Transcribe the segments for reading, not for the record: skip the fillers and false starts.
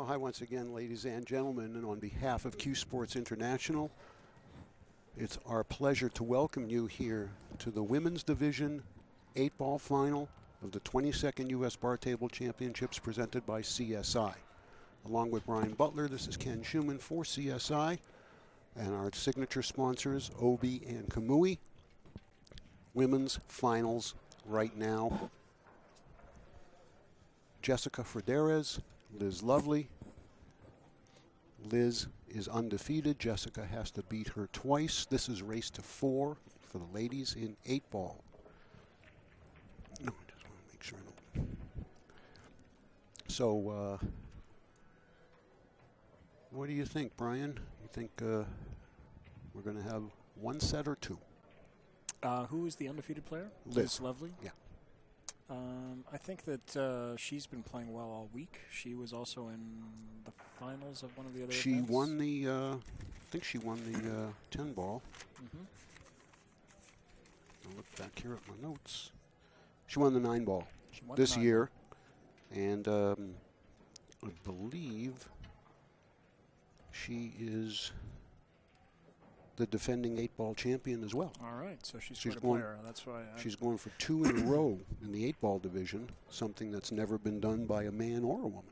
Well, hi once again, ladies and gentlemen, and on behalf of CueSports International, it's our pleasure to welcome you here to the Women's Division 8-ball final of the 22nd U.S. Bar Table Championships presented by CSI. Along with Brian Butler, this is Ken Shuman for CSI, and our signature sponsors, Obi and Kamui. Women's finals right now. Jessica Frideres, Liz Lovely. Liz is undefeated. Jessica has to beat her twice. This is race to 4 for the ladies in 8-ball. No, I just want to make sure I don't. So, what do you think, Brian? You think we're going to have one set or two? Who is the undefeated player? Liz Lovely? Yeah. I think that she's been playing well all week. She was also in the finals of one of the other events. Won the, I think she won the 10-ball. Mm-hmm. I'll look back here at my notes. She won the 9-ball this year. And I believe she is the defending 8-ball champion as well. All right, so she's a player. That's why she's going for 2 in a row in the 8-ball division, something that's never been done by a man or a woman.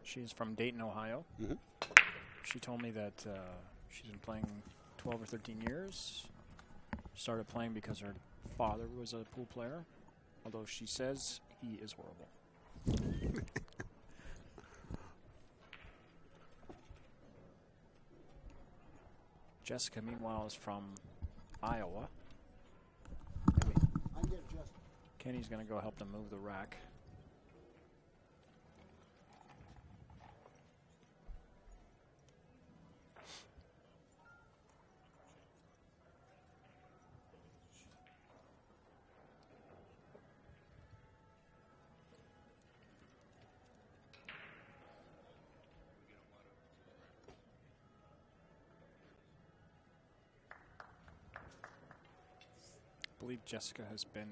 She's from Dayton, Ohio. Mm-hmm. She told me that she's been playing 12 or 13 years. Started playing because her father was a pool player, although she says he is horrible. Jessica, meanwhile, is from Iowa. Kenny's going to go help them move the rack. I believe Jessica has been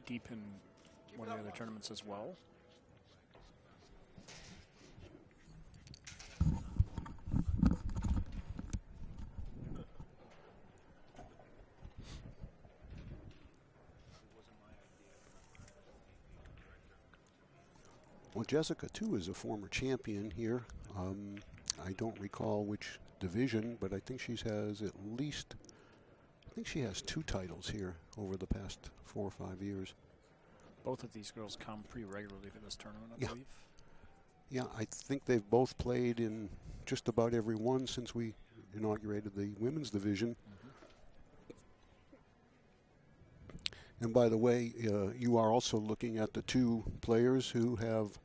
deep in one of the other tournaments as well. Well, Jessica, too, is a former champion here. I don't recall which division, but I think she has at least... I think she has 2 titles here over the past 4 or 5 years. Both of these girls come pretty regularly to this tournament, I believe. Yeah, I think they've both played in just about every one since we inaugurated the women's division. Mm-hmm. And by the way, you are also looking at the 2 players who have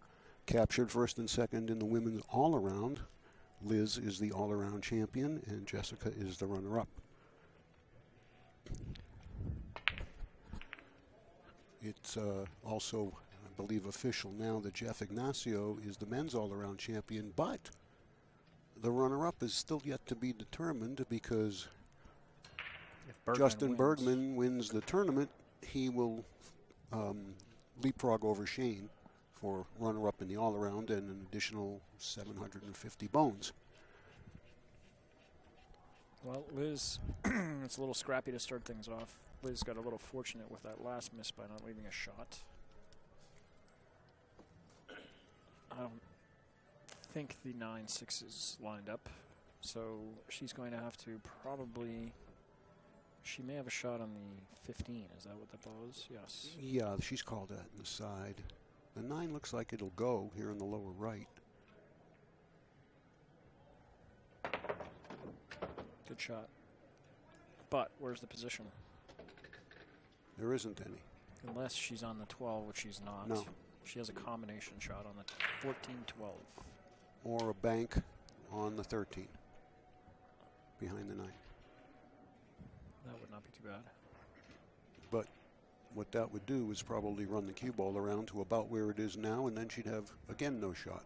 captured first and second in the women's all-around. Liz is the all-around champion, and Jessica is the runner-up. It's also, I believe, official now that Jeff Ignacio is the men's all-around champion, but the runner-up is still yet to be determined because if Justin Bergman wins the tournament, he will leapfrog over Shane for runner-up in the all-around and an additional 750 bones. Well, Liz, it's a little scrappy to start things off. Liz got a little fortunate with that last miss by not leaving a shot. I don't think the 9-6 is lined up, so she's going to have to probably... She may have a shot on the 15. Is that what that ball is? Yes. Yeah, she's called that in the side. The 9 looks like it'll go here in the lower right. Good shot. But where's the position? There isn't any. Unless she's on the 12, which she's not. No. She has a combination shot on the 14-12. Or a bank on the 13. Behind the 9. That would not be too bad. But what that would do is probably run the cue ball around to about where it is now, and then she'd have, again, no shot.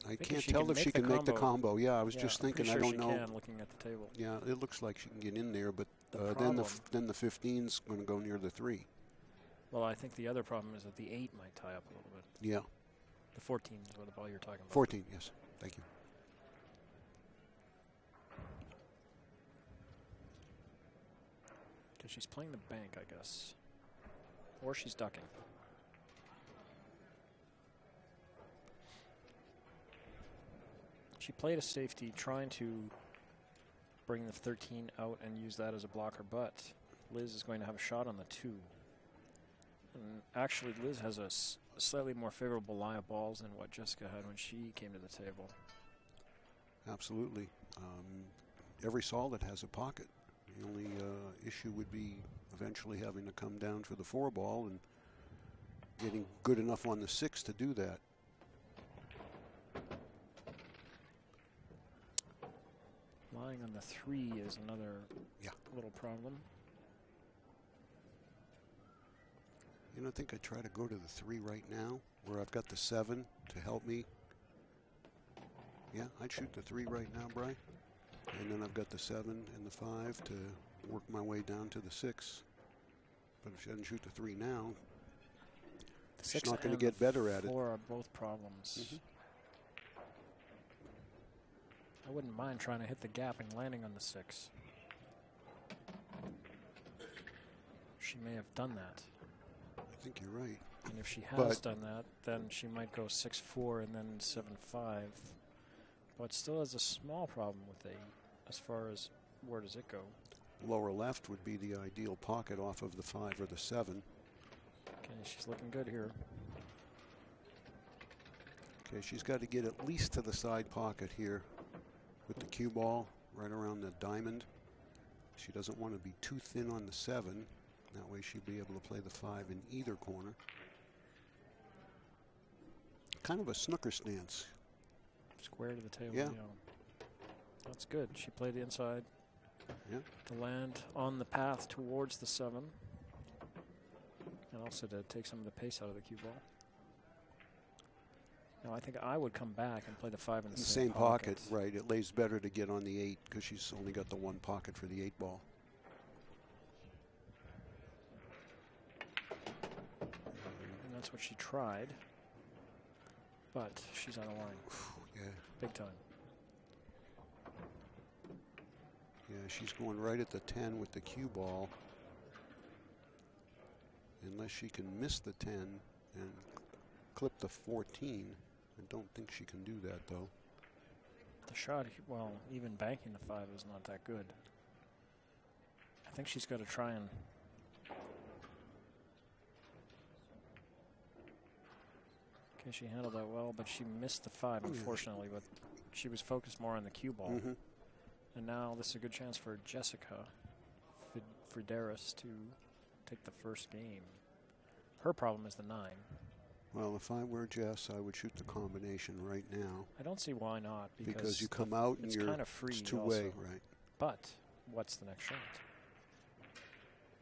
I can't tell if she can make the combo. Yeah, I was just thinking. Sure I don't she know. Can, looking at the table. Yeah, it looks like she can get in there, but then the 15's going to go near the 3. Well, I think the other problem is that the 8 might tie up a little bit. Yeah. The 14 is what the ball you're talking about. 14, yes. Thank you. Because she's playing the bank, I guess. Or she's ducking. She played a safety trying to bring the 13 out and use that as a blocker, but Liz is going to have a shot on the 2. And actually, Liz has a slightly more favorable lie of balls than what Jessica had when she came to the table. Absolutely. Every solid has a pocket. The only issue would be eventually having to come down for the 4 ball and getting good enough on the 6 to do that. Lying on the 3 is another little problem. You know, I think I try to go to the 3 right now, where I've got the 7 to help me. Yeah, I'd shoot the 3 right now, Bri. And then I've got the 7 and the 5 to work my way down to the 6. But if she doesn't shoot the 3 now, she's not going to get better at it. 4 are both problems. Mm-hmm. I wouldn't mind trying to hit the gap and landing on the 6. She may have done that. I think you're right. And if she has done that, then she might go 6-4 and then 7-5. But still has a small problem with 8 as far as where does it go. Lower left would be the ideal pocket off of the 5 or the 7. Okay, she's looking good here. Okay, she's got to get at least to the side pocket here with the cue ball right around the diamond. She doesn't want to be too thin on the 7. That way she'll be able to play the 5 in either corner. Kind of a snooker stance. Square to the table. Yeah. That's good. She played inside. Yeah. To land on the path towards the 7. And also to take some of the pace out of the cue ball. Now I think I would come back and play the 5 in the same pocket. Right. It lays better to get on the 8 because she's only got the 1 pocket for the 8 ball. And that's what she tried. But she's on a line. Yeah. Big time. Yeah, she's going right at the 10 with the cue ball. Unless she can miss the 10 and clip the 14. I don't think she can do that, though. The shot, well, even banking the 5 is not that good. I think she's got to try and... Okay, she handled that well, but she missed the 5, unfortunately. But she was focused more on the cue ball. Mm-hmm. And now this is a good chance for Jessica Frideres to take the first game. Her problem is the 9. Well, if I were Jess, I would shoot the combination right now. I don't see why not. Because you come out and you're kind of free. It's two-way, right? But what's the next shot?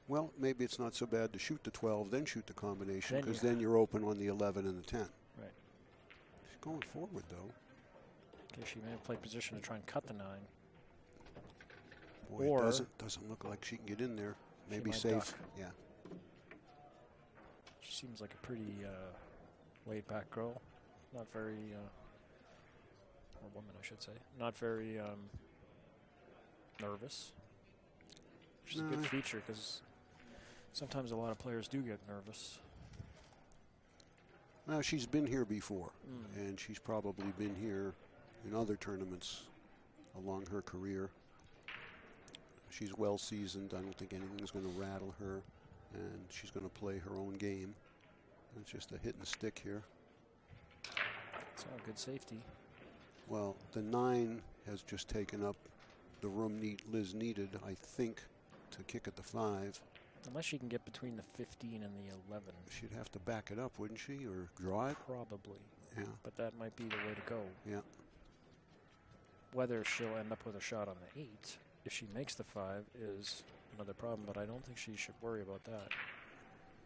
Well, maybe it's not so bad to shoot the 12, then shoot the combination, because then then you're open on the 11 and the 10. Right. She's going forward, though. Okay, she may have played position to try and cut the 9. Boy, or it doesn't look like she can get in there. Maybe safe. Duck. Yeah. She seems like a pretty laid-back girl. Not very, or woman, I should say. Not very nervous. Which is a good feature because sometimes a lot of players do get nervous. Now, she's been here before, and she's probably been here in other tournaments along her career. She's well seasoned. I don't think anything's going to rattle her, and she's going to play her own game. It's just a hit and stick here. It's all good safety. Well, the 9 has just taken up the room Liz needed, I think, to kick at the 5. Unless she can get between the 15 and the 11. She'd have to back it up, wouldn't she, or draw it? Probably. Yeah. But that might be the way to go. Yeah. Whether she'll end up with a shot on the 8, if she makes the 5, is another problem, but I don't think she should worry about that.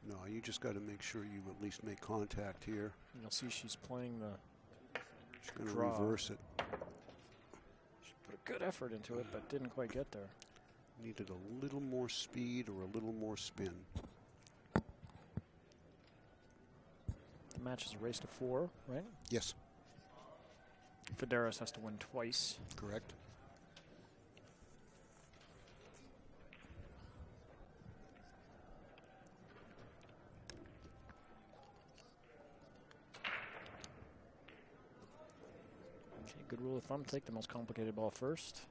No, you just got to make sure you at least make contact here. And you'll see she's playing the She's going to reverse it. She put a good effort into it, but didn't quite get there. Needed a little more speed or a little more spin. The match is a race to 4, right? Yes. Frideres has to win twice. Correct. Okay, good rule of thumb, take the most complicated ball first.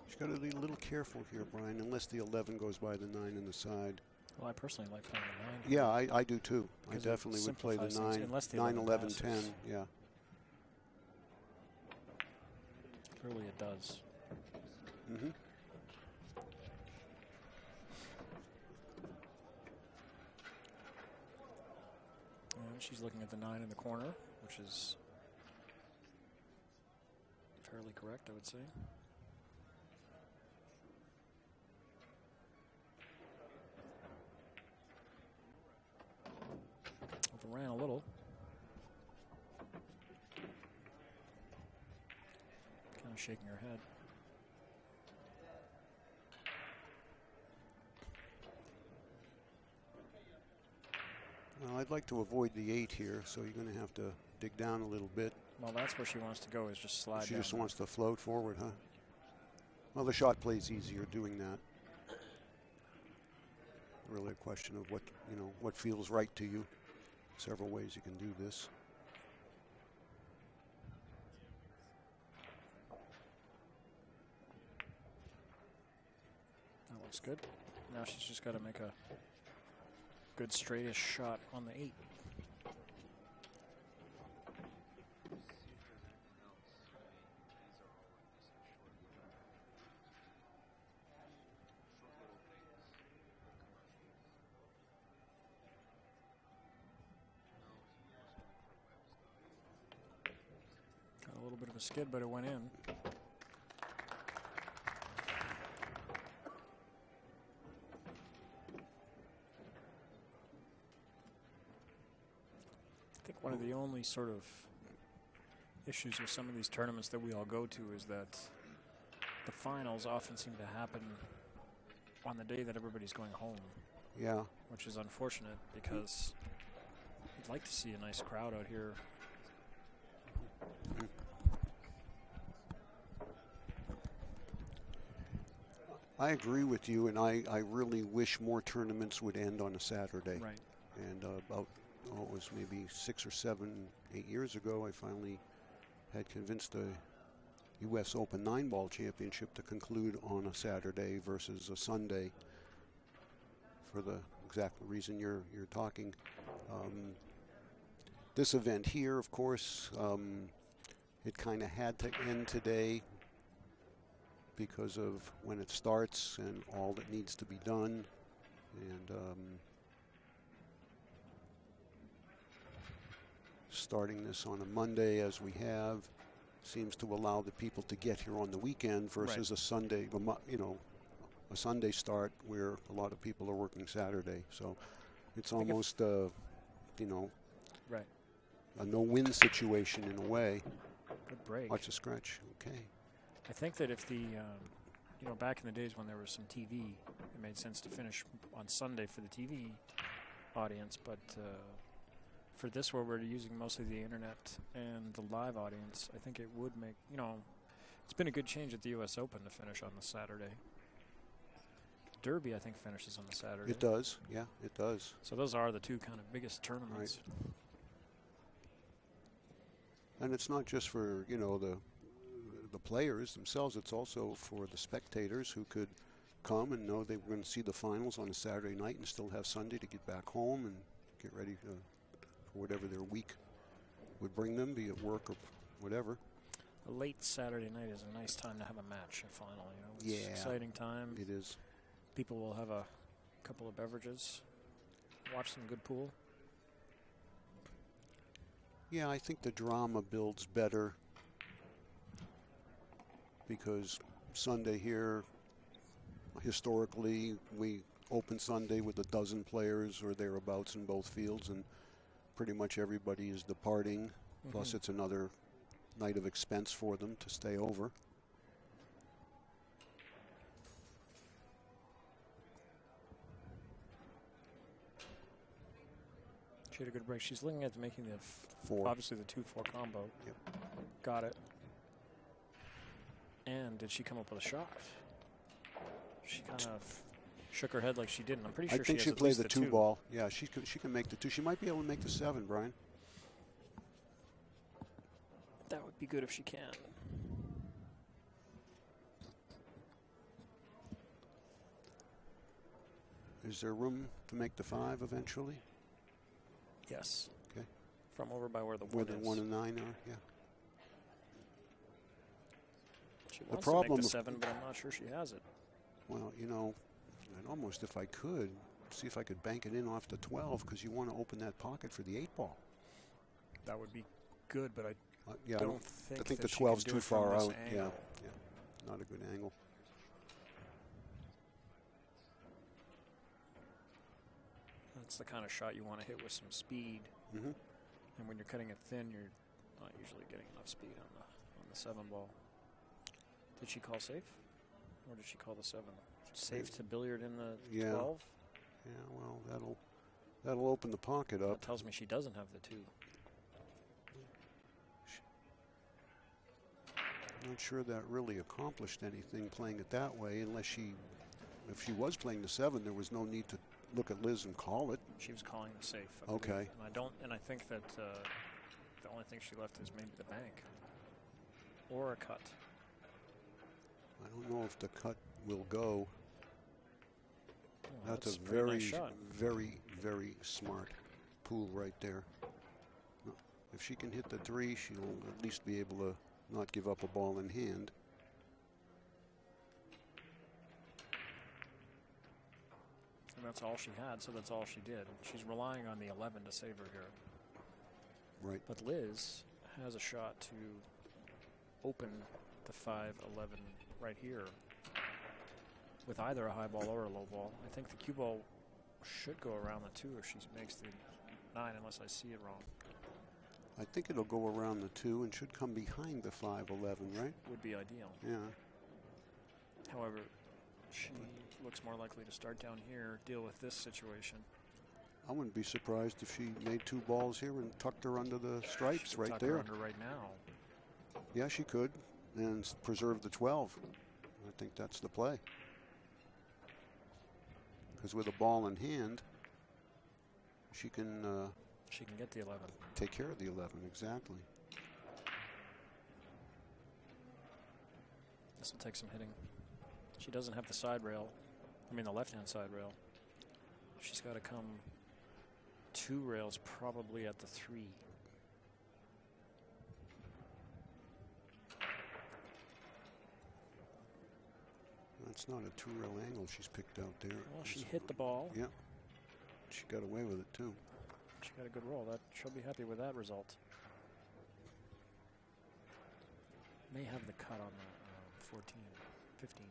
She's got to be a little careful here, Brian, unless the 11 goes by the 9 in the side. Well, I personally like playing the 9. Yeah, I do too. I definitely would play the 9, unless the 9, 11, passes. 10, yeah. Clearly it does. Mm-hmm. And she's looking at the 9 in the corner, which is fairly correct, I would say. Overran a little. Kind of shaking her head. Well, I'd like to avoid the 8 here, so you're going to have to dig down a little bit. Well, that's where she wants to go, is just slide She down. just wants to float forward, huh? Well, the shot play's easier doing that. Really a question of what feels right to you. Several ways you can do this. That looks good. Now she's just got to make a good straightish shot on the 8. Got a little bit of a skid, but it went in. I think one of the only sort of issues with some of these tournaments that we all go to is that the finals often seem to happen on the day that everybody's going home. Yeah. Which is unfortunate because I'd like to see a nice crowd out here. I agree with you, and I really wish more tournaments would end on a Saturday. Right. And about, it was maybe 6 or 7, 8 years ago, I finally had convinced the U.S. Open 9-ball championship to conclude on a Saturday versus a Sunday for the exact reason you're talking. This event here, of course, it kind of had to end today because of when it starts and all that needs to be done. And starting this on a Monday as we have seems to allow the people to get here on the weekend versus a Sunday, a Sunday start where a lot of people are working Saturday. So it's almost, right. a no-win situation in a way. Good break. Watch the scratch. Okay. I think that if the, back in the days when there was some TV, it made sense to finish on Sunday for the TV audience. But for this, where we're using mostly the internet and the live audience, I think it would make, it's been a good change at the U.S. Open to finish on the Saturday. Derby, I think, finishes on the Saturday. It does. Yeah, it does. So those are the two kind of biggest tournaments. Right. And it's not just for, the players themselves, it's also for the spectators who could come and know they were going to see the finals on a Saturday night and still have Sunday to get back home and get ready for whatever their week would bring them, be it work or whatever. A late Saturday night is a nice time to have a match, a final. You know, it's Yeah, exciting time. it is. People will have a couple of beverages, watch some good pool. Yeah, I think the drama builds better because Sunday here, historically, we open Sunday with a dozen players or thereabouts in both fields, and pretty much everybody is departing. Plus, it's another night of expense for them to stay over. She had a good break. She's looking at making the Four. obviously the 2-4 combo. Yep. Got it. And did she come up with a shot? She kind of shook her head like she didn't. I'm pretty sure I think she she has at played least the two ball. Yeah, she can make the two. She might be able to make the 7, Brian. That would be good if she can. Is there room to make the 5 eventually? Yes. Okay. From over by where the Where 1 the is. 1 and 9 are, yeah. She wants problem to make the of- 7, but I'm not sure she has it. Well, you know, I'd almost, if I could, see if I could bank it in off the 12, because you want to open that pocket for the 8 ball. That would be good, but I Yeah, don't think I think that the she can 12's do too it from far this out. angle. Yeah, not a good angle. That's the kind of shot you want to hit with some speed. Mm-hmm. And when you're cutting it thin, you're not usually getting enough speed on the 7 ball. Did she call safe? Or did she call the 7? Safe to billiard in the 12? Yeah, well, that'll open the pocket up. That tells me she doesn't have the 2. I'm not sure that really accomplished anything playing it that way, unless if she was playing the 7, there was no need to look at Liz and call it. She was calling the safe. Okay. And I think that the only thing she left is maybe the bank or a cut. I don't know if the cut will go. Well, That's a pretty very, nice shot. very, very smart pool right there. If she can hit the 3, she'll at least be able to not give up a ball in hand. And that's all she had, so that's all she did. She's relying on the 11 to save her here. Right. But Liz has a shot to open the 5-11 right here with either a high ball or a low ball. I think the cue ball should go around the 2 if she makes the 9, unless I see it wrong. I think it'll go around the 2 and should come behind the 5-11, right? Would be ideal. Yeah. However, she looks more likely to start down here, deal with this situation. I wouldn't be surprised if she made 2 balls here and tucked her under the stripes right Tuck there. her under right now. Yeah, she could, and preserve the 12. I think that's the play. Because with a ball in hand, she can get the 11. take care of the 11, exactly. This will take some hitting. She doesn't have the side rail. I mean the left-hand side rail. She's got to come 2 rails probably at the 3. That's not a 2-rail angle she's picked out there. Well, she hit the ball. Yeah. She got away with it, too. She got a good roll. She'll be happy with that result. May have the cut on the 14, 15.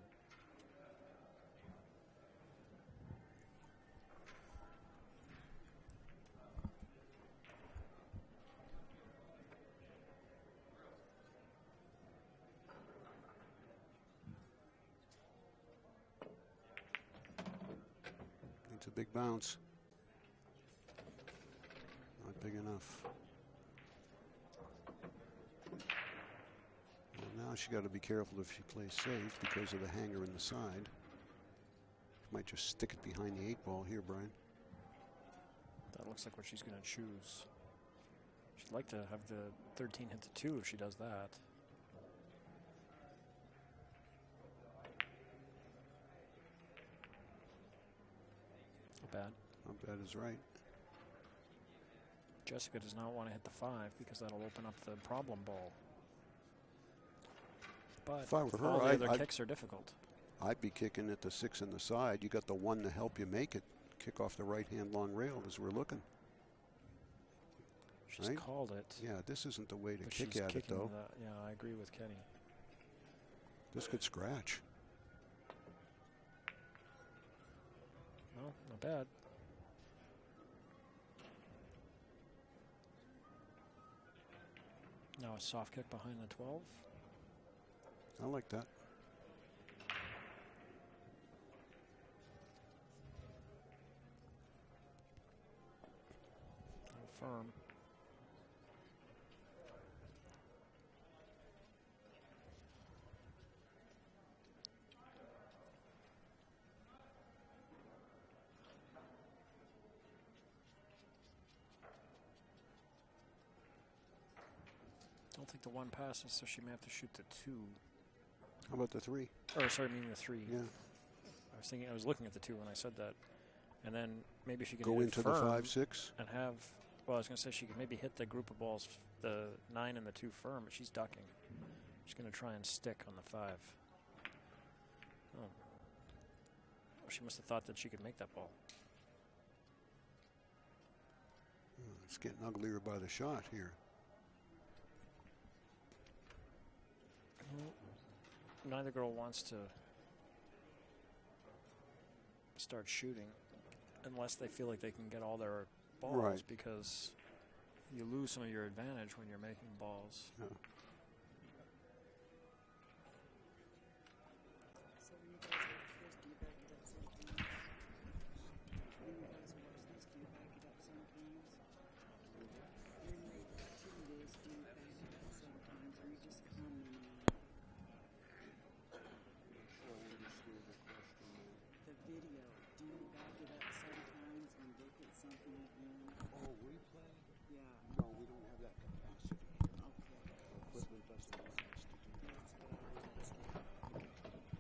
It's a big bounce. Not big enough. Well, now she got to be careful if she plays safe because of the hanger in the side. She might just stick it behind the 8 ball here, Brian. That looks like what she's going to choose. She'd like to have the 13 hit the 2 if she does that. Not bad. Not bad is right. Jessica does not want to hit the 5 because that'll open up the problem ball. But if I were her, all the other kicks are difficult. I'd be kicking at the 6 in the side. You got the 1 to help you make it. Kick off the right-hand long rail as we're looking. She's called it. Yeah, this isn't the way to but kick she's at it, though. Yeah, I agree with Kenny. This could scratch. No, not bad. Now a soft kick behind the 12. I like that. Firm. Don't think the 1 passes, so she may have to shoot the 2. How about the 3? Or sorry, meaning the 3. Yeah. I was looking at the 2 when I said that. And then maybe she can go into the 5-6 and have. Well, I was going to say she could maybe hit the group of balls, the 9 and the 2 firm, but she's ducking. She's going to try and stick on the 5. Oh. Well, she must have thought that she could make that ball. It's getting uglier by the shot here. Neither girl wants to start shooting unless they feel like they can get all their balls, because you lose some of your advantage when you're making balls. Yeah. So when you guys are first, do you back it up sometimes? When you guys watch this, do you back it up sometimes? When you do this, do you back it up sometimes, or you just comment on it? The video, do you back it up sometimes and look at something again? Oh, replay? Yeah. No, we don't have that capacity. Okay. Equipment doesn't allow us to do that. That's what I was asking.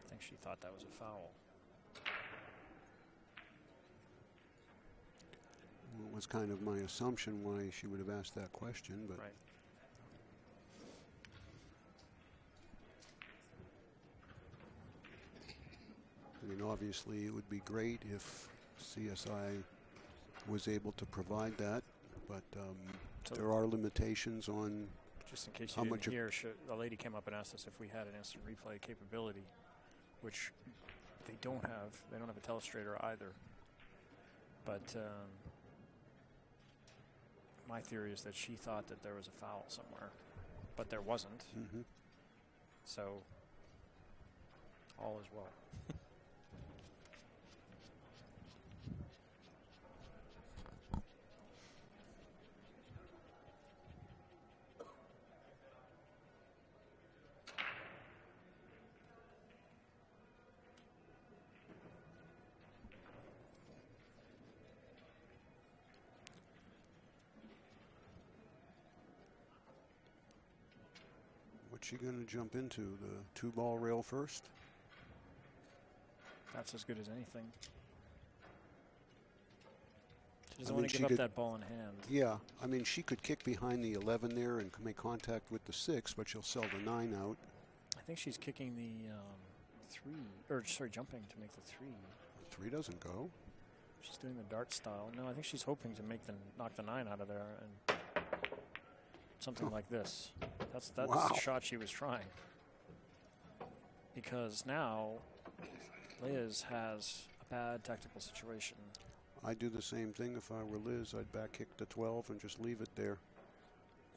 I think she thought that was a foul. Well, it was kind of my assumption why she would have asked that question, but Right. I mean, obviously it would be great if CSI was able to provide that, but So- there are limitations on Just in case how you much didn't hear, the lady came up and asked us if we had an instant replay capability, which they don't have. They don't have a telestrator either. But my theory is that she thought that there was a foul somewhere, but there wasn't. Mm-hmm. So all is well. What's she going to jump into? The 2-ball rail first? That's as good as anything. She doesn't I mean, want to she give up could- that ball in hand. Yeah, I mean, she could kick behind the 11 there and make contact with the 6, but she'll sell the 9 out. I think she's kicking the 3, or sorry, jumping to make the 3. The 3 doesn't go. She's doing the dart style. No, I think she's hoping to knock the 9 out of there and something like this. That's Wow. the shot she was trying. Because now Liz has a bad technical situation. I'd do the same thing if I were Liz. I'd back kick the 12 and just leave it there.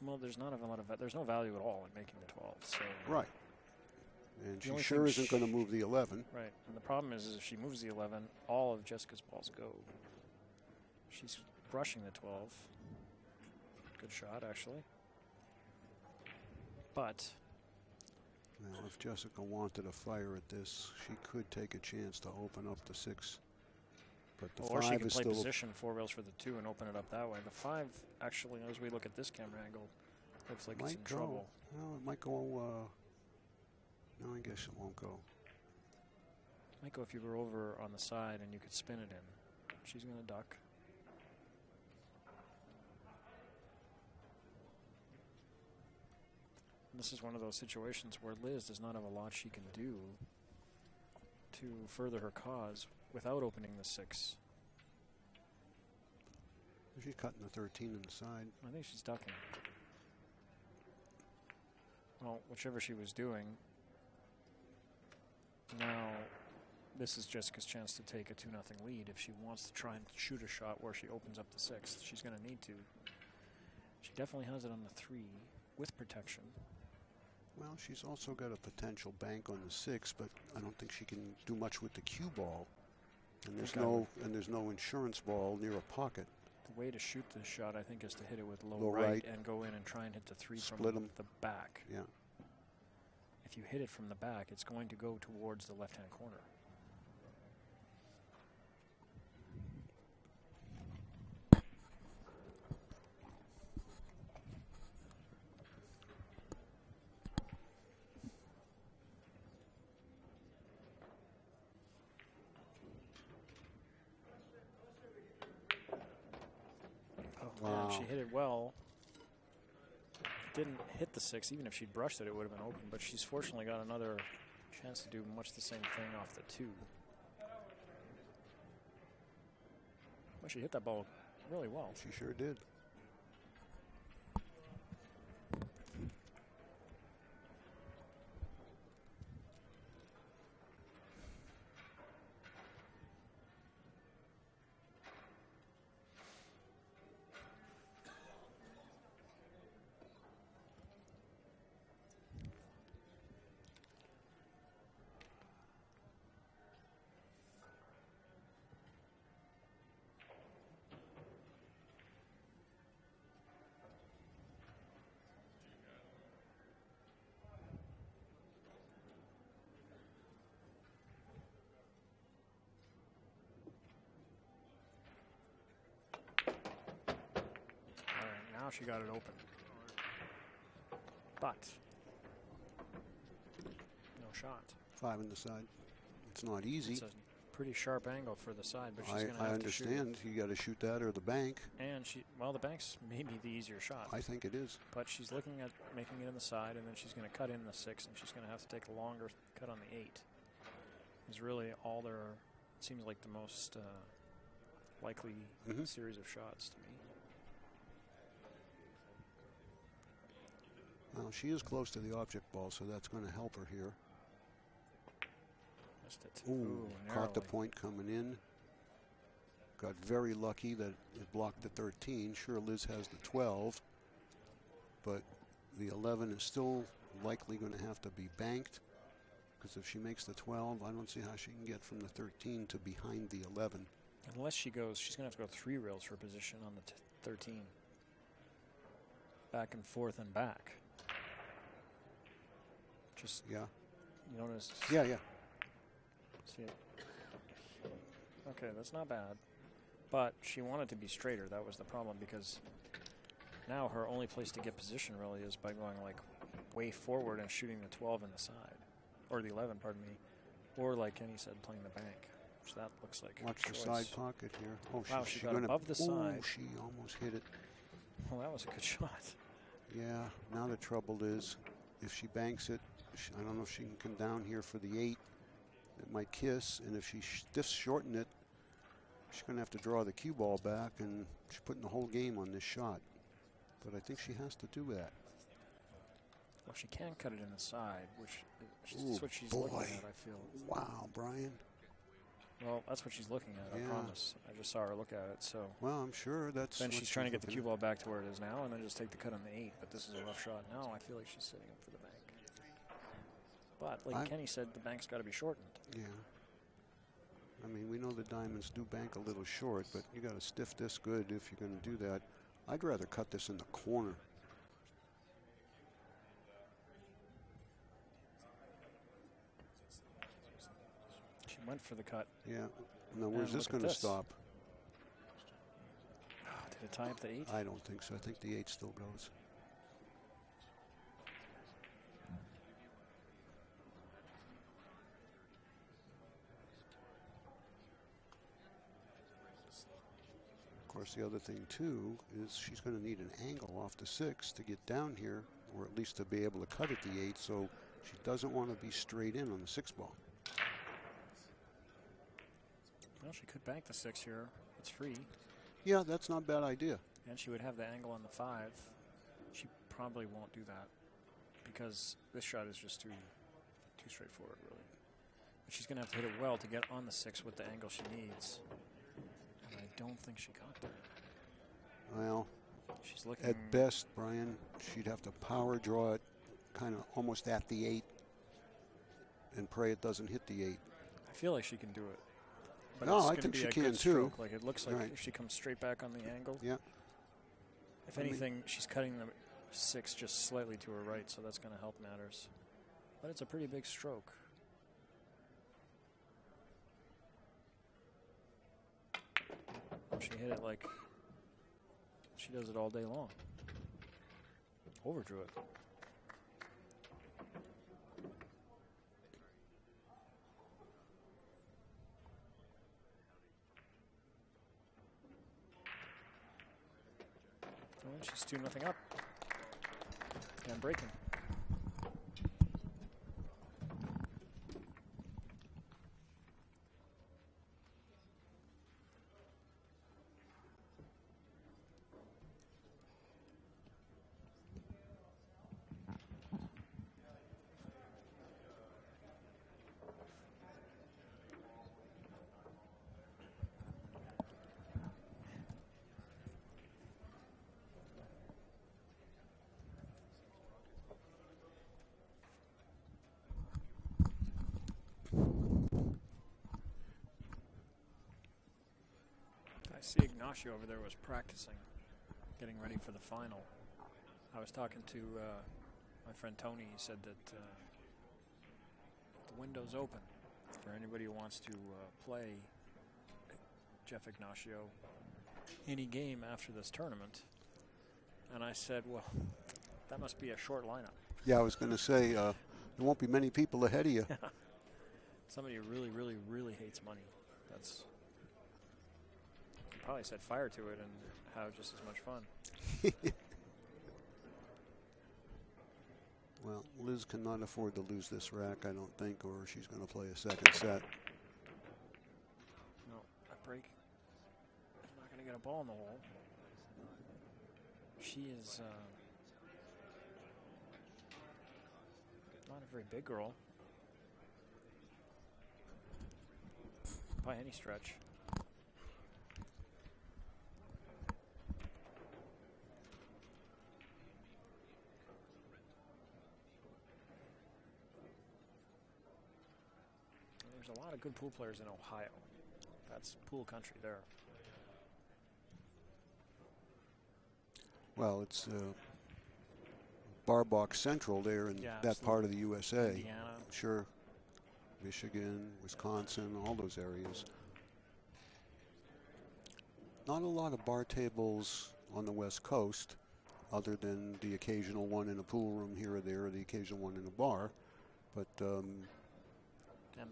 Well, there's not a lot of there's no value at all in making the 12. So Right. And The she only sure thing isn't going to move the 11. right, and the problem is if she moves the 11, all of Jessica's balls go. She's brushing the 12. Good shot, actually. But Now, if Jessica wanted to fire at this, she could take a chance to open up the 6. But the or she 5 can is play still. position 4 rails for the 2 and open it up that way. The 5, actually, as we look at this camera angle, looks like it's in Might go. trouble. Well, it might go. No, I guess it won't go. Might go if you were over on the side and you could spin it in. She's going to duck. This is one of those situations where Liz does not have a lot she can do to further her cause without opening the 6. She's cutting the 13 on the side. I think she's ducking. Well, whichever she was doing. Now, this is Jessica's chance to take a 2-0 lead. If she wants to try and shoot a shot where she opens up the 6th, she's going to need to. She definitely has it on the 3 with protection. Well, she's also got a potential bank on the 6, but I don't think she can do much with the cue ball. And there's no insurance ball near a pocket. The way to shoot this shot, I think, is to hit it with low, Low right, right and go in and try and hit the 3 Split from 'em. the back. Yeah. If you hit it from the back, it's going to go towards the left-hand corner. Wow. She hit it well. Didn't hit the 6. Even if she'd brushed it, it would have been open. But she's fortunately got another chance to do much the same thing off the 2. Well, she hit that ball really well. She sure did. Now she got it open. But no shot. 5 on the side. It's not easy. It's a pretty sharp angle for the side, but she's going to I have to shoot. understand. You got to shoot that or the bank. And well, the bank's maybe the easier shot. I think it is. But she's looking at making it in the side, and then she's going to cut in the 6, and she's going to have to take a longer cut on the 8. Is really all there. It seems like the most likely series of shots to me. Well, she is close to the object ball, so that's going to help her here. Missed it. Ooh, caught the point coming in. Got very lucky that it blocked the 13. Sure, Liz has the 12, but the 11 is still likely going to have to be banked, because if she makes the 12, I don't see how she can get from the 13 to behind the 11. Unless she goes, she's going to have to go 3 rails for position on the 13. Back and forth and back. Just, yeah. You notice? Yeah. See it? Okay, that's not bad. But she wanted to be straighter. That was the problem, because now her only place to get position really is by going like way forward and shooting the 12 in the side. Or the 11, pardon me. Or like Kenny said, playing the bank. Which that looks like Watch the side pocket here. Oh, wow, she got above the side. She almost hit it. Well, that was a good shot. Yeah, now the trouble is, if she banks it, I don't know if she can come down here for the 8. It might kiss, and if she stiffs shorten it, she's going to have to draw the cue ball back, and she's putting the whole game on this shot. But I think she has to do that. Well, she can cut it in the side, which is what she's looking at, I feel. Wow, Brian. Well, that's what she's looking at, I promise. I just saw her look at it, so. Well, I'm sure that's. Then she's trying to get the cue ball back to where it is now, and then just take the cut on the 8. But this is a rough shot. Now I feel like she's setting up for the bank. But like Kenny said, the bank's got to be shortened. Yeah. I mean, we know the diamonds do bank a little short, but you got to stiff this good if you're going to do that. I'd rather cut this in the corner. She went for the cut. Yeah. Now, where's this going to stop? Did it tie up the 8? I don't think so. I think the 8 still goes. course, the other thing, too, is she's going to need an angle off the 6 to get down here, or at least to be able to cut at the 8, so she doesn't want to be straight in on the 6 ball. Well, she could bank the 6 here. It's free. Yeah, that's not a bad idea. And she would have the angle on the 5. She probably won't do that because this shot is just too straightforward, really. But she's going to have to hit it well to get on the 6 with the angle she needs. And I don't think she got there. Well, she's looking at best, Brian, she'd have to power draw it kind of almost at the 8 and pray it doesn't hit the 8. I feel like she can do it. But no, it's I gonna think be she a can good too. Stroke. Like it looks like Right. if she comes straight back on the angle. Yeah. If anything, she's cutting the 6 just slightly to her right, so that's going to help matters. But it's a pretty big stroke. Oh, she hit it like she does it all day long. Overdrew it. Oh, she's 2-0 up. And breaking. I see Ignacio over there was practicing, getting ready for the final. I was talking to my friend Tony. He said that the window's open for anybody who wants to play Jeff Ignacio any game after this tournament. And I said, well, that must be a short lineup. Yeah, I was going to say, there won't be many people ahead of you. Somebody who really, really, really hates money. That's... probably set fire to it and have just as much fun. Well, Liz cannot afford to lose this rack, I don't think, or she's going to play a second set. No, that break. I'm not going to get a ball in the hole. She is not a very big girl by any stretch. There's a lot of good pool players in Ohio. That's pool country there. Well, it's bar box central there in that part of the USA. Indiana. Sure. Michigan, Wisconsin, all those areas. Not a lot of bar tables on the West Coast, other than the occasional one in a pool room here or there, or the occasional one in a bar. But and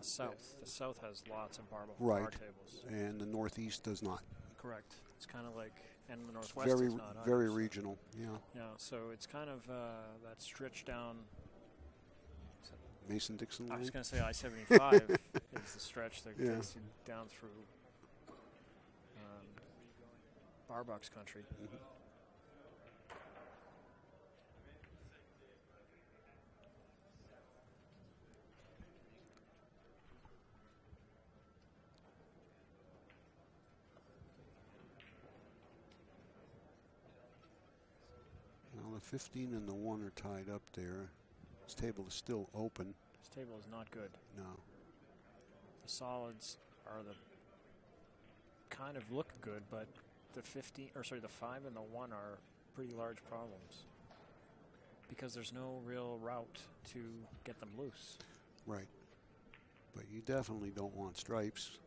the South. The South has lots of bar tables. And the Northeast does not. Correct. It's kind of like, and the Northwest very, is not very either, regional. Yeah. Yeah. So it's kind of that stretch down. Mason-Dixon I line. was going to say I-75 is the stretch that gets you down through bar box country. Mm-hmm. Well, the 15 and the 1 are tied up there. This table is still open. This table is not good. No. The solids are the kind of look good, but the 5 and the 1 are pretty large problems because there's no real route to get them loose. Right. But you definitely don't want stripes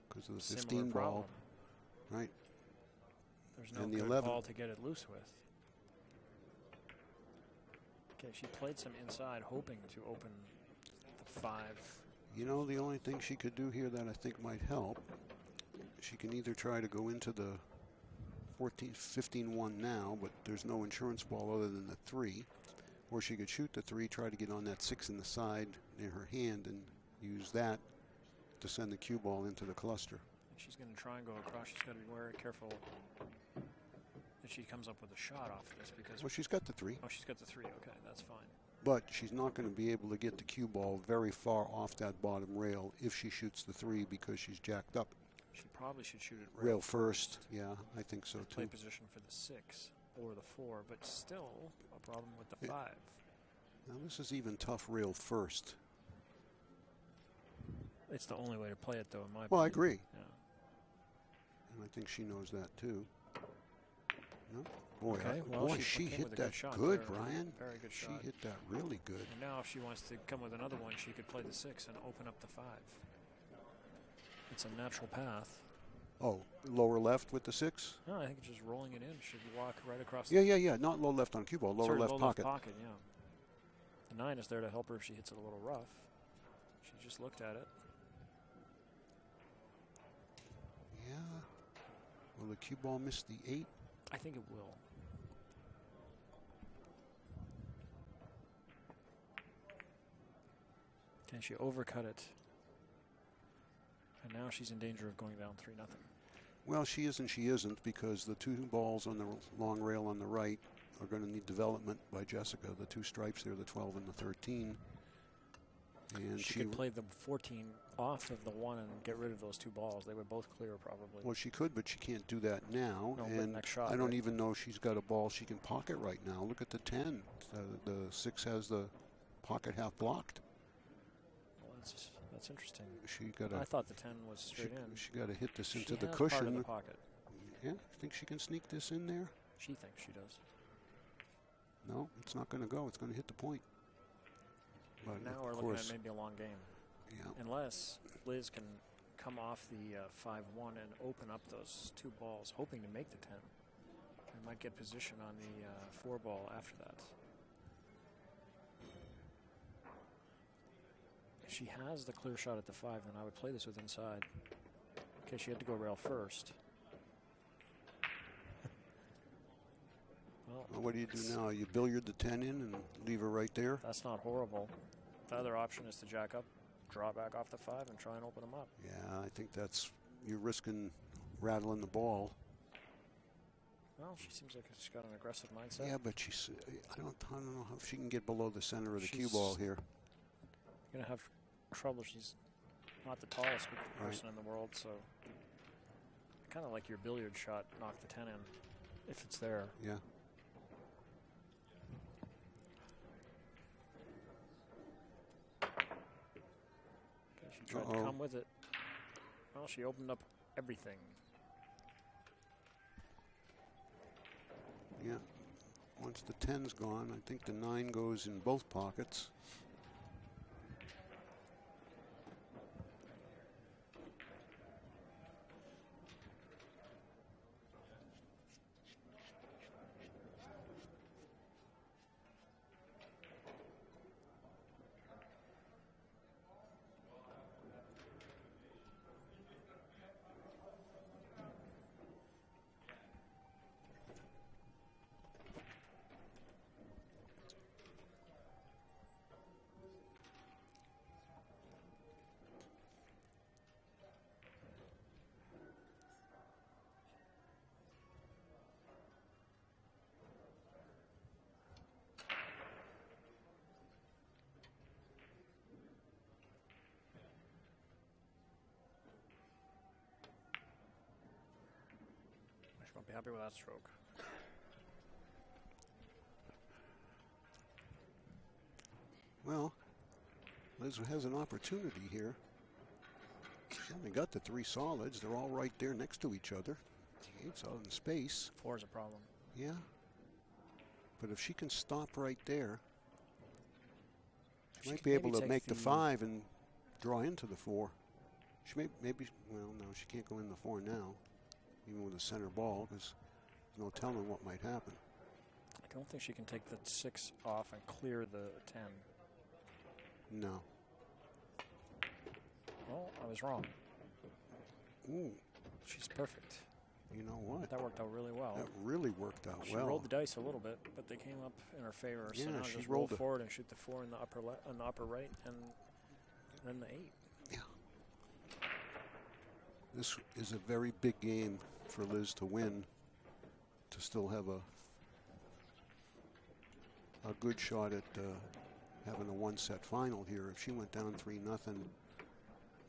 because of the Similar 15 problem. ball. Right. There's no And the good 11. ball to get it loose with. Okay, she played some inside, hoping to open the 5. You know, the only thing she could do here that I think might help, she can either try to go into the 15-1 now, but there's no insurance ball other than the 3. Or she could shoot the 3, try to get on that 6 in the side near her hand, and use that to send the cue ball into the cluster. She's going to try and go across. She's got to be very careful that she comes up with a shot off this because. Well, she's got the 3. Oh, she's got the 3. Okay, that's fine. But she's not going to be able to get the cue ball very far off that bottom rail if she shoots the 3 because she's jacked up. She probably should shoot it Rail first. Yeah, I think so play too. Position for the 6 or the 4, but still a problem with the 5. Now this is even tough rail first. It's the only way to play it, though, in my opinion. Well, I agree. Yeah. And I think she knows that too. No? Boy, Okay, boy, she came hit with a that shot good, there. Brian. Very good shot. She hit that really good. And now if she wants to come with another one, she could play the 6 and open up the 5. It's a natural path. Oh, lower left with the 6? No, I think it's just rolling it in. Should walk right across Yeah. Not low left on cue ball, lower sorry, left low pocket. Left pocket, yeah. The 9 is there to help her if she hits it a little rough. She just looked at it. Yeah. Will the cue ball miss the 8? I think it will. Can she overcut it? And now she's in danger of going down 3-0. Well, she isn't, because the 2 balls on the long rail on the right are going to need development by Jessica. The 2 stripes there, the 12 and the 13. And she could play the 14 off of the 1 and get rid of those 2 balls. They would both clear probably. Well, she could, but she can't do that now. No, and next shot, I don't right? even know if she's got a ball she can pocket right now. Look at the 10. The 6 has the pocket half blocked. Well, that's interesting. She got I thought the 10 was straight in. She got to hit this She into the has cushion. part of the pocket. Yeah, think she can sneak this in there? She thinks she does. No, it's not going to go. It's going to hit the point. But Now of we're looking course, at maybe a long game. yeah. Unless Liz can come off the 5-1 and open up those 2 balls, hoping to make the 10. And might get position on the 4 ball after that. If she has the clear shot at the 5, then I would play this with inside. Okay, she had to go rail first. Well, what do you do now? You billiard the 10 in and leave her right there? That's not horrible. The other option is to jack up, draw back off the 5, and try and open them up. Yeah, I think that's, you're risking rattling the ball. Well, she seems like she's got an aggressive mindset. Yeah, but she's, I don't know how she can get below the center of the cue ball here. Going to have trouble. She's not the tallest person in the world, so kind of like your billiard shot, knock the 10 in, if it's there. Yeah. Okay, she tried to come with it. Well, she opened up everything. Yeah. Once the 10's gone, I think the 9 goes in both pockets. Won't be happy with that stroke. Well, Liz has an opportunity here. She's only got the 3 solids. They're all right there next to each other. The 8's out in space. 4 is a problem. Yeah. But if she can stop right there, she might be able to make the 5 and draw into the 4. She may, maybe, well, no, she can't go in the 4 now, even with a center ball, because there's no telling what might happen. I don't think she can take the 6 off and clear the 10. No. Well, I was wrong. Ooh. She's perfect. You know what? That worked out really well. That really worked out She well. rolled the dice a little bit, but they came up in her favor. So Yeah, now she just rolled roll forward and shoot the 4 in the upper right, and then the 8. Yeah. This is a very big game for Liz to win, to still have a good shot at having a one-set final here. If she went down 3-0, I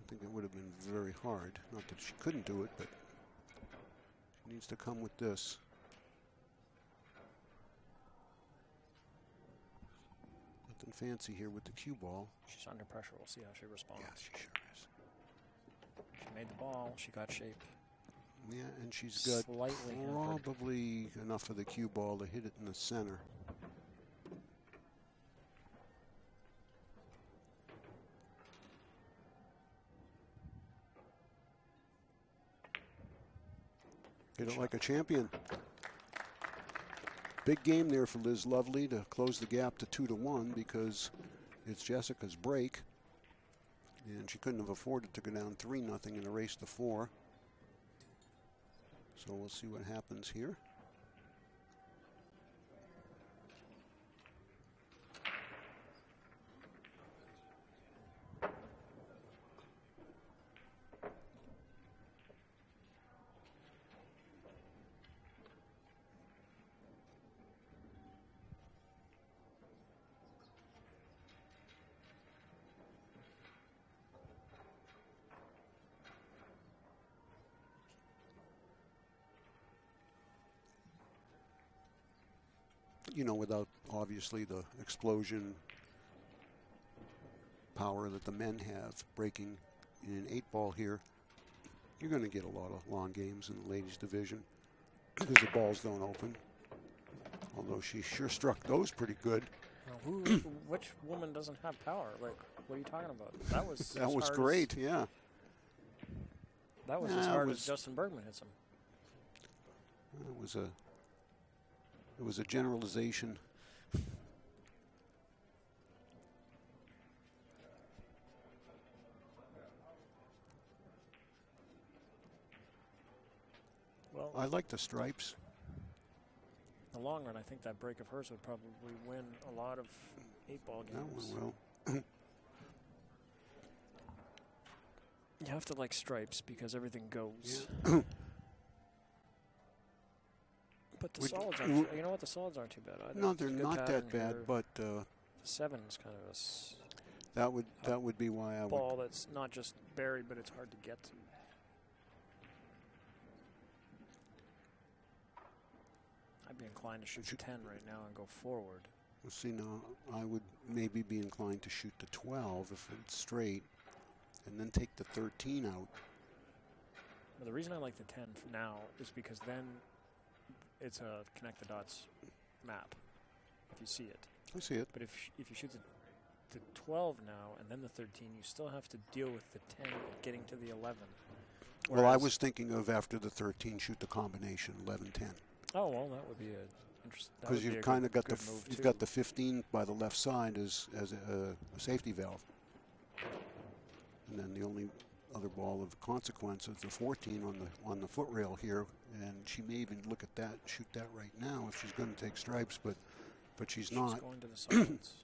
think it would have been very hard. Not that she couldn't do it, but she needs to come with this. Nothing fancy here with the cue ball. She's under pressure. We'll see how she responds. Yeah, she sure is. She made the ball. She got shape. Yeah, and she's got Slightly hampered. probably enough of the cue ball to hit it in the center. Hit it like a champion. Big game there for Liz Lovely to close the gap to 2-1 because it's Jessica's break. And she couldn't have afforded to go down 3-0 in a race to 4. So we'll see what happens here. You know, without obviously the explosion power that the men have breaking in an 8-ball here, you're going to get a lot of long games in the ladies division because the balls don't open. Although she sure struck those pretty good. Now, which woman doesn't have power? Like, what are you talking about? That was That was great, yeah. That was as hard as Justin Bergman hits him. It was a generalization. Well, I like the stripes. In the long run, I think that break of hers would probably win a lot of 8-ball games. That one will. You have to like stripes because everything goes. Yeah. But the solids aren't. You know what? The solids aren't too bad either. No, It's a they're good not pattern that bad, here. but The 7 is kind of that would be why I a would. ball that's not just buried, but it's hard to get to. I'd be inclined to shoot the 10 right now and go forward. Well, see, now I would maybe be inclined to shoot the 12 if it's straight, and then take the 13 out. But the reason I like the 10 for now is because then it's a connect the dots map if you see it. I see it. But if you shoot the 12 now and then the 13, you still have to deal with the 10 getting to the 11. Well, I was thinking of after the 13, shoot the combination 11-10. Oh well, that would be a interesting. Because you've kind of got the 15 by the left side as a safety valve, and then the only other ball of consequence is the 14 on the foot rail here, and she may even look at that, shoot that right now if she's going to take stripes, but she's not. She's going to the sides.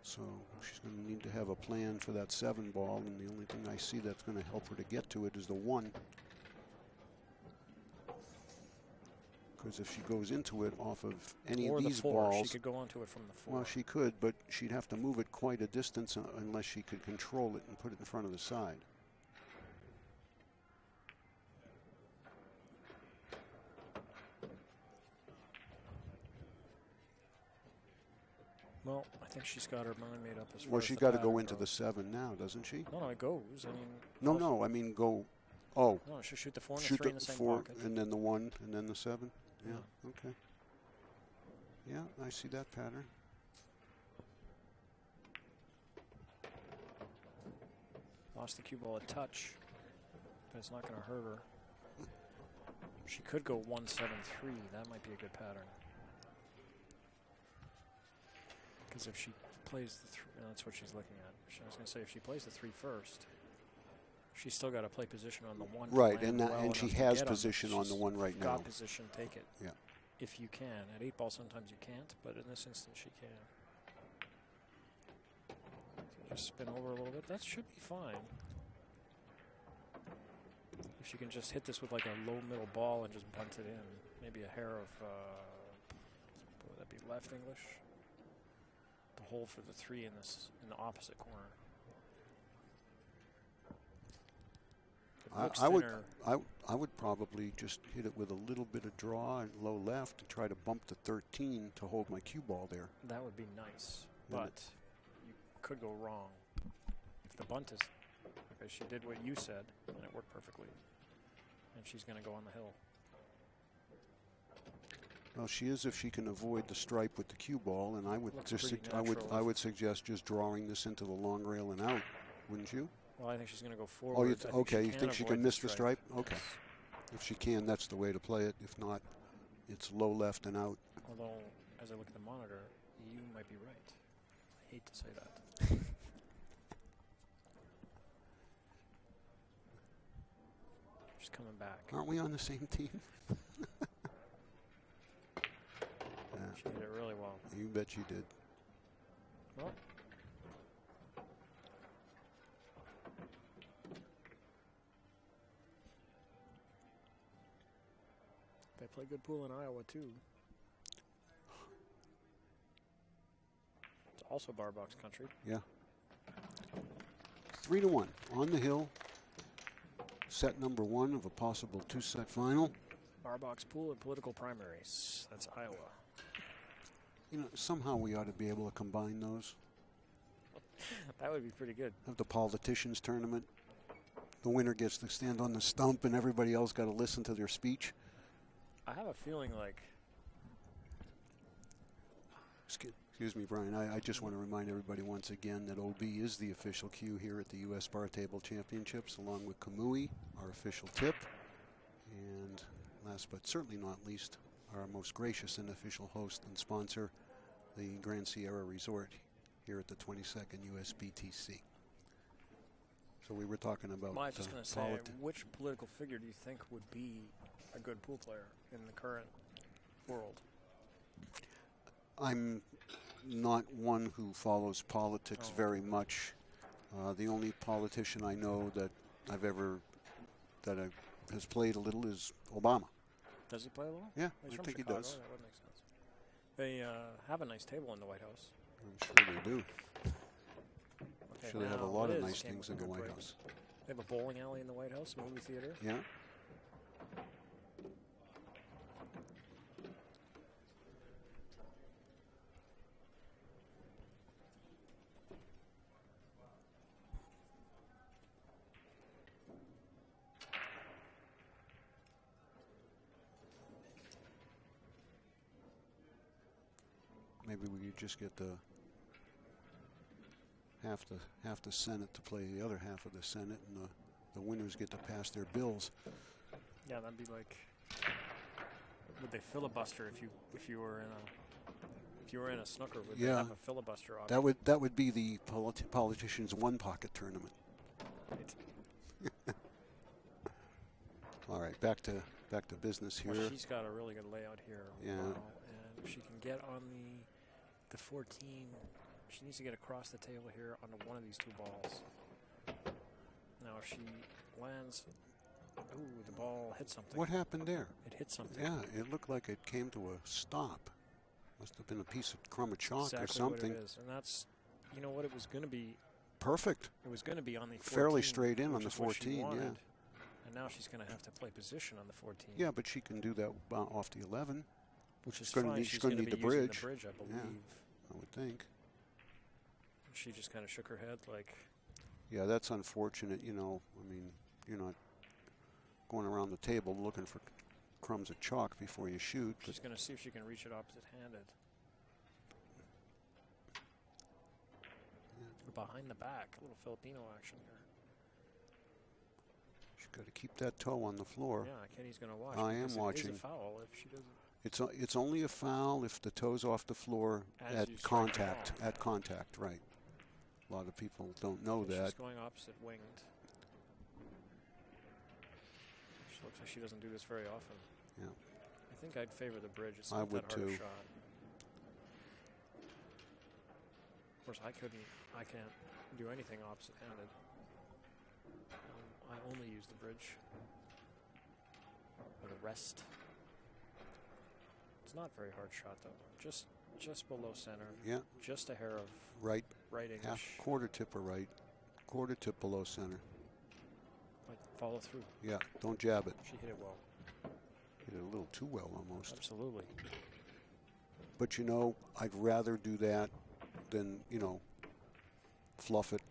So she's going to need to have a plan for that 7 ball, and the only thing I see that's going to help her to get to it is the 1. Because if she goes into it off of any or of these the 4, balls, she could go onto it from the 4. well, she could, but she'd have to move it quite a distance unless she could control it and put it in front of the side. Well, I think she's got her mind made up as far Well, as she's the got to go pattern into the goes. 7 now, doesn't she? No, it goes. I mean. No, I mean go. Oh, No, she'll shoot the 4 and the shoot 3 in the same 4 pocket. and then the 1 and then the 7. Yeah. Yeah. Okay. Yeah, I see that pattern. Lost the cue ball a touch, but it's not going to hurt her. She could go 1-7-3. That might be a good pattern. Because if she plays the 3, that's what she's looking at. I was going to say if she plays the 3 first, She's still got to play position on the one. Right, and she has position on the one right now. Got position, take it. Yeah. If you can. At 8-ball, sometimes you can't, but in this instance, she can. So just spin over a little bit. That should be fine. If she can just hit this with like a low middle ball and just bunt it in. Maybe a hair of, would that be left English? The hole for the 3 in the opposite corner. I would probably just hit it with a little bit of draw and low left and try to bump the 13 to hold my cue ball there. That would be nice, but you could go wrong. If the bunt is, okay, she did what you said, and it worked perfectly. And she's going to go on the hill. Well, she is if she can avoid the stripe with the cue ball, and I would I would suggest just drawing this into the long rail and out, wouldn't you? Well, I think she's going to go forward. Oh, okay. You think she can miss the stripe? Okay. Yes. If she can, that's the way to play it. If not, it's low left and out. Although, as I look at the monitor, you might be right. I hate to say that. She's coming back. Aren't we on the same team? She did it really well. You bet you did. Well, they play good pool in Iowa, too. It's also bar box country. Yeah. 3-1 on the hill. Set number 1 of a possible 2-set final. Bar box pool and political primaries. That's Iowa. You know, somehow we ought to be able to combine those. That would be pretty good. Have the politicians tournament. The winner gets to stand on the stump and everybody else got to listen to their speech. I have a feeling like... Excuse me, Brian. I just want to remind everybody once again that OB is the official cue here at the U.S. Bar Table Championships, along with Kamui, our official tip. And last but certainly not least, our most gracious and official host and sponsor, the Grand Sierra Resort here at the 22nd USBTC. So we were talking about... I was just going to say, which political figure do you think would be a good pool player in the current world? I'm not one who follows politics very much. The only politician I know that has played a little is Obama. Does he play a little? Yeah, He's I from think Chicago. he does. That would make sense. They have a nice table in the White House. I'm sure they do. Okay, Sure, they have a lot of nice things in the White House. They have a bowling alley in the White House, movie theater. Yeah. Maybe we could just get the half the Senate to play the other half of the Senate, and the winners get to pass their bills. Yeah, that'd be like, would they filibuster if you were in a snooker? Would they have a filibuster option? That would be the politicians' one pocket tournament. All right, back to business here. Well, she's got a really good layout here. Yeah. Wow. And if she can get on the 14, she needs to get across the table here onto one of these two balls. Now, if she lands, the ball hit something. What happened there? It hit something. Yeah, it looked like it came to a stop. Must have been a piece of crumb of chalk exactly or something. What it is. And that's, you know what, it was going to be. Perfect. It was going to be on the 14. Fairly straight in on the 14, yeah. And now she's going to have to play position on the 14. Yeah, but she can do that off the 11. Which is fine. She's going to need the bridge. The bridge, I believe. Yeah, I would think. She just kind of shook her head like... Yeah, that's unfortunate. You know, I mean, you're not going around the table looking for crumbs of chalk before you shoot. She's going to see if she can reach it opposite-handed. Yeah. Behind the back, a little Filipino action here. She's got to keep that toe on the floor. Yeah, Kenny's going to watch. I am watching. It is a foul if she doesn't. It's only a foul if the toe's off the floor at contact. At contact, right. A lot of people don't know that. She's going opposite winged. Looks like she doesn't do this very often. Yeah. I think I'd favor the bridge. It's I not would that hard a too. shot. Of course, I can't do anything opposite-handed. I only use the bridge. Or the rest. It's not a very hard shot though. Just below center. Yeah. Just a hair of Right. right-ish. Half quarter tip or right. Quarter tip below center. Like follow through. Yeah. Don't jab it. She hit it well. Hit it a little too well almost. Absolutely. But you know, I'd rather do that than, you know, fluff it.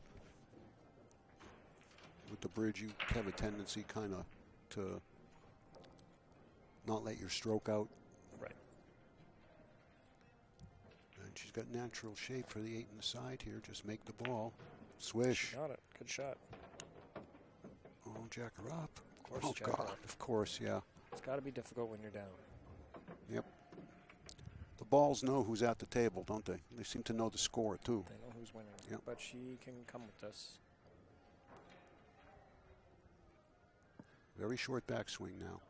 With the bridge, you have a tendency kind of to not let your stroke out. Right. And she's got natural shape for the 8 in the side here. Just make the ball. Swish. Got it. Good shot. Oh, jack her up. Of course, Oh, jack her God. up. Of course, yeah. It's got to be difficult when you're down. Yep. The balls know who's at the table, don't they? They seem to know the score, too. They know who's winning. Yep. But she can come with this. Very short backswing now.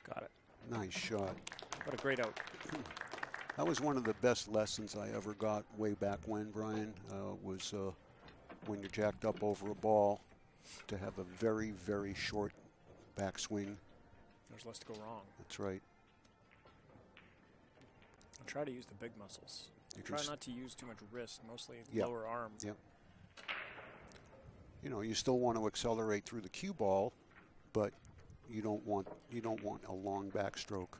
Got it. Nice shot. What a great out. That was one of the best lessons I ever got way back when, Brian, was when you're jacked up over a ball to have a very, very short backswing. There's less to go wrong. That's right. I try to use the big muscles. You Try can not to use too much wrist, mostly Yep. lower arm. Yep. You know, you still want to accelerate through the cue ball, but you don't want a long backstroke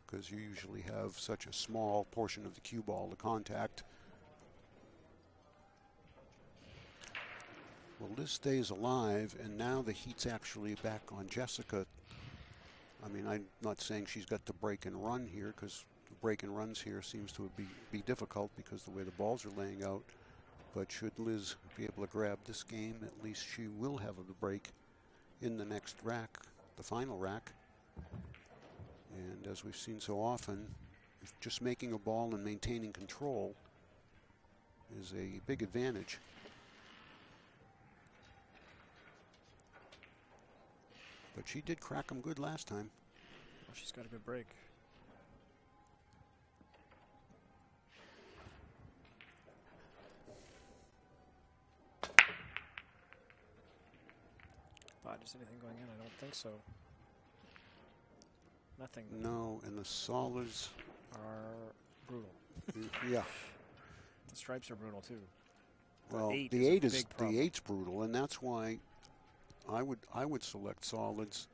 because you usually have such a small portion of the cue ball to contact. Well, Liz stays alive, and now the heat's actually back on Jessica. I mean, I'm not saying she's got to break and run here, because the break and runs here seems to be difficult because the way the balls are laying out. But should Liz be able to grab this game, at least she will have a break in the next rack, the final rack. And as we've seen so often, just making a ball and maintaining control is a big advantage. But she did crack them good last time. Well, she's got a good break. Is anything going in? I don't think so. Nothing. No, and the solids are brutal. Yeah. The stripes are brutal too. Well, the the 8 a is big problem. the 8's brutal, and that's why I would select solids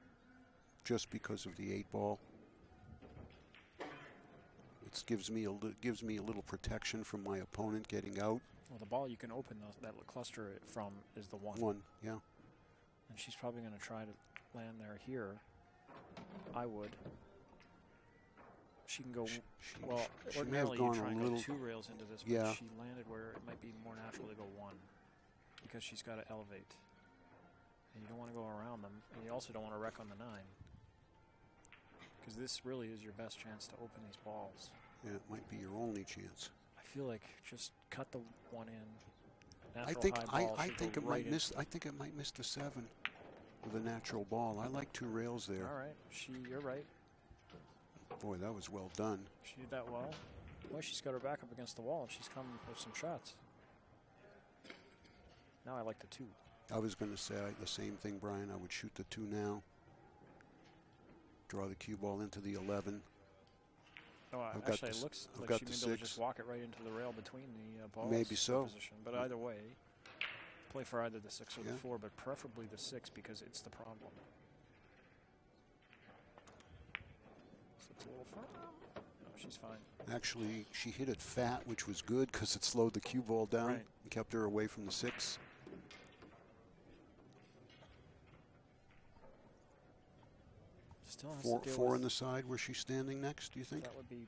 just because of the 8 ball. It gives me a little protection from my opponent getting out. Well, the ball you can open that cluster from is the 1. 1, yeah. And she's probably going to try to land there here. I would. She can go, well, she may have ordinarily gone you try a and little, go 2 rails into this, but yeah. she landed where it might be more natural to go 1 because she's got to elevate. And you don't want to go around them, and you also don't want to wreck on the 9 because this really is your best chance to open these balls. Yeah, it might be your only chance. I feel like just cut the 1 in. I think it might miss. I think it might miss the 7 with a natural ball. I like 2 rails there. All right, you're right. Boy, that was well done. She did that well. Boy, she's got her back up against the wall, and she's come with some shots. Now I like the 2. I was going to say the same thing, Brian. I would shoot the 2 now. Draw the cue ball into the 11. Oh, actually, it looks like she may be able to just walk it right into the rail between the balls. Maybe so. Position. But either way, play for either the 6 or Yeah. the 4, but preferably the 6 because it's the problem. So it's a little far. No, she's fine. Actually, she hit it fat, which was good because it slowed the cue ball down Right. and kept her away from the 6. Still has 4 to deal 4 with in the side where she's standing next, do you think? that would be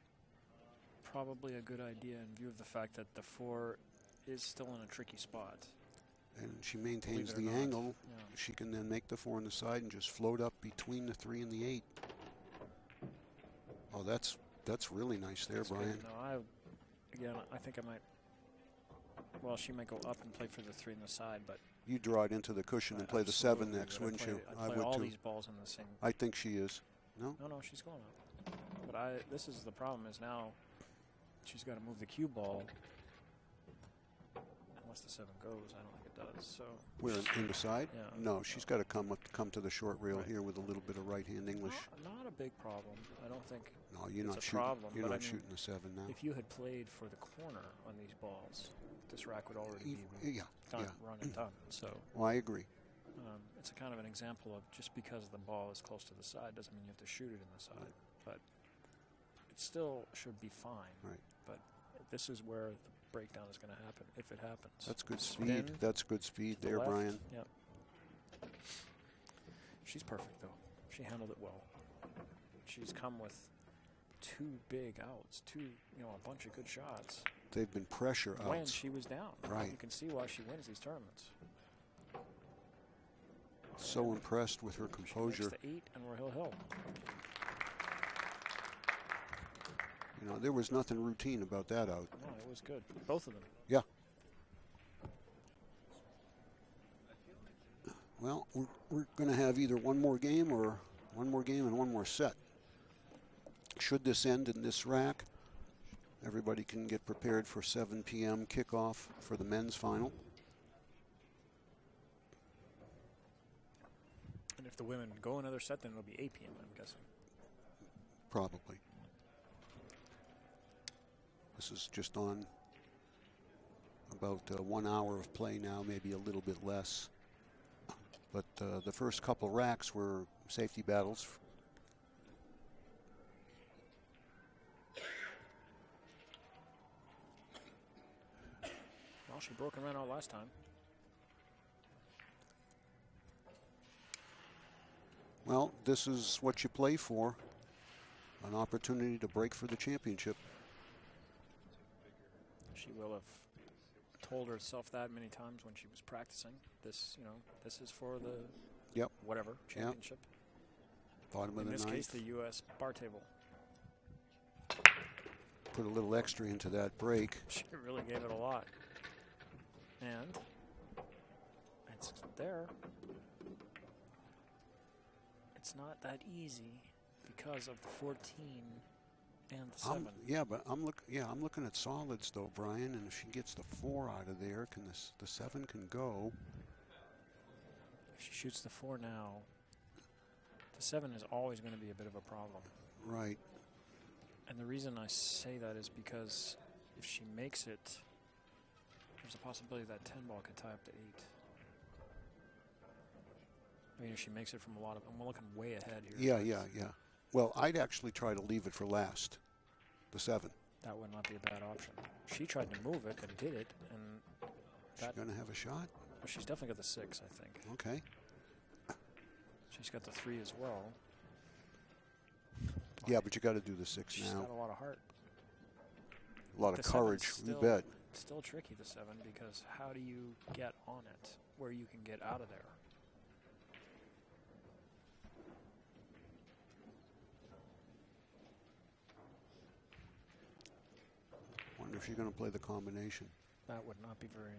probably a good idea in view of the fact that the 4 is still in a tricky spot. And she maintains Believe it or the not. angle. Yeah. She can then make the 4 on the side and just float up between the 3 and the 8. Oh, that's really nice there, That's good. Brian. No, I think I might. Well, she might go up and play for the 3 on the side, but You'd draw it into the cushion and play the 7 next, wouldn't you? I would all these balls in the same. I think she is. No? No, she's going up. But this is the problem is now she's got to move the cue ball. Unless the 7 goes, I don't think it does. So where in the side? Yeah. No, she's got to come to the short rail here with a little bit of right-hand English. Not a big problem. I don't think. No, you're not shooting. Problem, you're not shooting the 7 now. If you had played for the corner on these balls, this rack would already be run and done. So. Well, I agree. It's a kind of an example of just because the ball is close to the side doesn't mean you have to shoot it in the side, but it still should be fine. Right. But this is where the breakdown is going to happen if it happens. That's good speed. That's good speed there, Brian. Yep. She's perfect though. She handled it well. She's come with 2 big outs, a bunch of good shots. They've been pressure outs. When she was down. Right. You can see why she wins these tournaments. So impressed with her composure. She makes the 8 and we're hill. You know, there was nothing routine about that out. No, it was good. Both of them. Yeah. Well, we're going to have either one more game and one more set. Should this end in this rack, everybody can get prepared for 7 p.m. kickoff for the men's final. And if the women go another set, then it'll be 8 p.m., I'm guessing. Probably. This is just on about 1 hour of play now, maybe a little bit less. But the first couple racks were safety battles. Well, she broke and ran out last time. Well, this is what you play for. An opportunity to break for the championship. She will have told herself that many times when she was practicing. This, this is for the whatever championship. Bottom of the ninth. In this case, the U.S. bar table. Put a little extra into that break. She really gave it a lot. And it's there. It's not that easy because of the 14 and the 7. But I'm looking at solids though, Brian. And if she gets the 4 out of there, the 7 can go. If she shoots the 4 now, the 7 is always going to be a bit of a problem. Right. And the reason I say that is because if she makes it, there's a possibility that 10 ball could tie up to 8. I mean, if she makes it from a lot of, and we're looking way ahead here. Yeah. Well, I'd actually try to leave it for last, the 7. That would not be a bad option. She tried to move it and did it, and she's going to have a shot? Well, she's definitely got the 6, I think. Okay. She's got the 3 as well. Yeah, but you got to do the 6 she's now. Got a lot of heart. A lot of courage, you bet. It's still tricky, the 7, because how do you get on it where you can get out of there? Wonder if you're going to play the combination. That would not be very.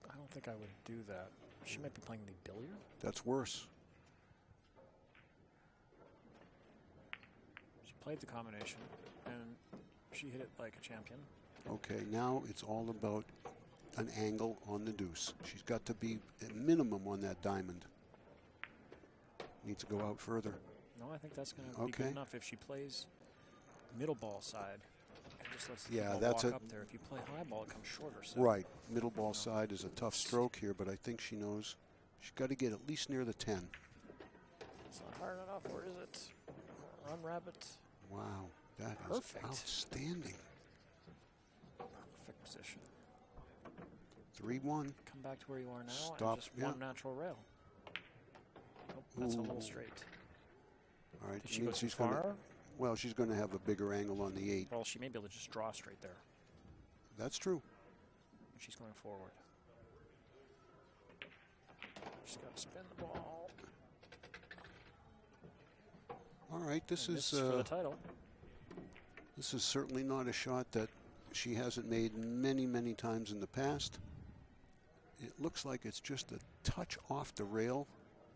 I don't think I would do that. She might be playing the billiard. That's worse. She played the combination, and she hit it like a champion. Okay, now it's all about an angle on the deuce. She's got to be at minimum on that diamond. Needs to go out further. No, I think that's going to be good enough if she plays middle ball side. And just lets the ball walk up there. If you play high ball, it comes shorter. So. Right. Middle ball side is a tough stroke here, but I think she knows she's got to get at least near the 10. It's not hard enough. Where is it? Run, rabbit. Wow. That is outstanding. Perfect position. 3-1. Come back to where you are now. Stop. And just one natural rail. Nope, that's a little straight. All right. Did she go too far? Well, she's going to have a bigger angle on the 8. Well, she may be able to just draw straight there. That's true. She's going forward. She's got to spin the ball. All right, this is for the title. This is certainly not a shot that she hasn't made many, many times in the past. It looks like it's just a touch off the rail,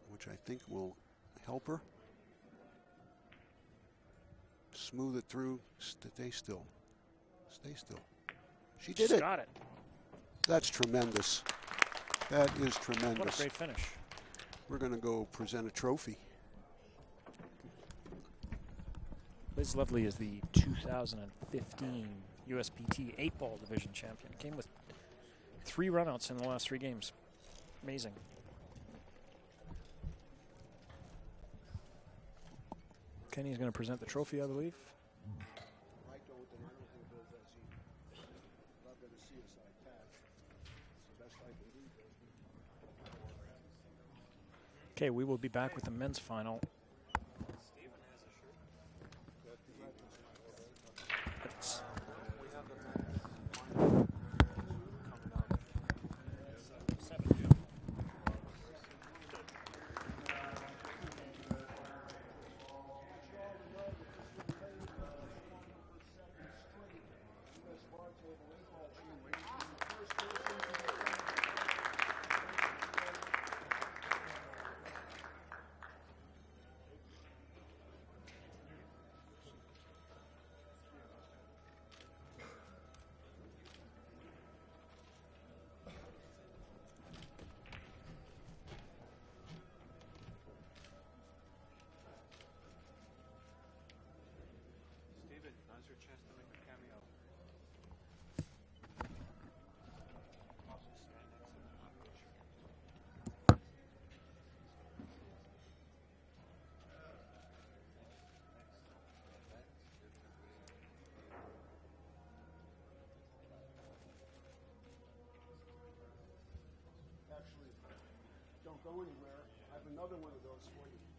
which I think will help her. Smooth it through. Stay still. Stay still. She did She's it. Got it. That's tremendous. That is tremendous. What a great finish. We're going to go present a trophy. Liz Lovely is the 2015 USBT 8-ball division champion. Came with 3 runouts in the last 3 games. Amazing. Kenny's going to present the trophy, I believe. Okay, we will be back with the men's final. It's Actually, don't go anywhere. I have another one of those for you.